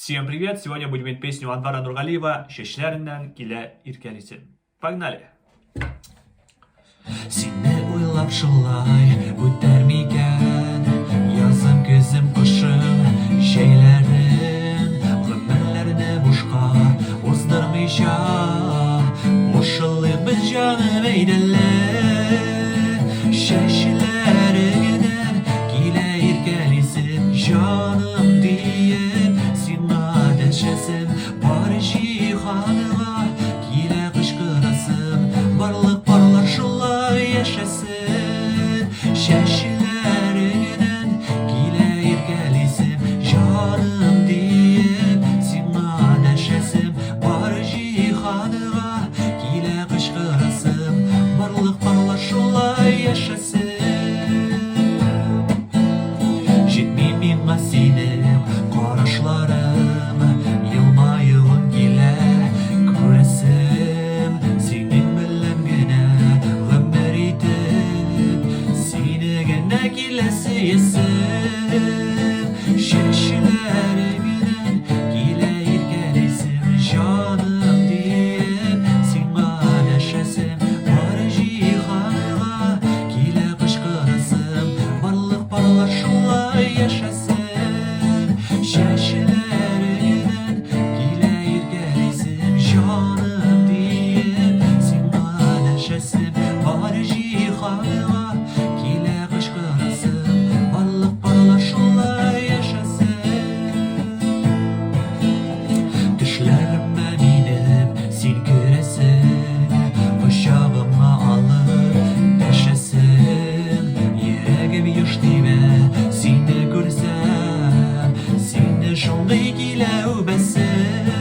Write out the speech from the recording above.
Всем привет! Сегодня будем петь песню Анвара Нургалиева «Шешлеринен киле иркелисин». Погнали! Seni uylab şolay o'tarmikan Yozim, ko'zim, qo'shim, şeylerim G'imlarni boshqa o'zdirmisha Qo'shilib biz jonim aydanlar Shashlaridan kila irkalisin Jonim deyib senga adashasin Bor jihoniga kila qishqirasin Barliq barlar şolay yaşasın Şaşlarından kila irkalisim Canım deyip senga adashasim Bor jihoniga kila qishqirasin Barliq barlar şolay yaşasın Жетмей миңа сенің қарашларым Елмайығың келер көресім Сенің білім генә ғымыр етіп Сені генә келесі есім Шешілеріңнен келе еркелесім Жаным deyip сенға адашасым Бар жиһанға келе қышқырасым Барлық барлар шулай yaşasın Şaşlarından kila irkalisim Canım deyip senga adashasim Bor jihoniga kila qishqirasim Barliq barlar shulay yaşasın Düşlerimə minib sen ko'rasin Quchog'imga olib tashasin Yuragim yosh deybe seni ko'rsam Seni shunday kila o'basin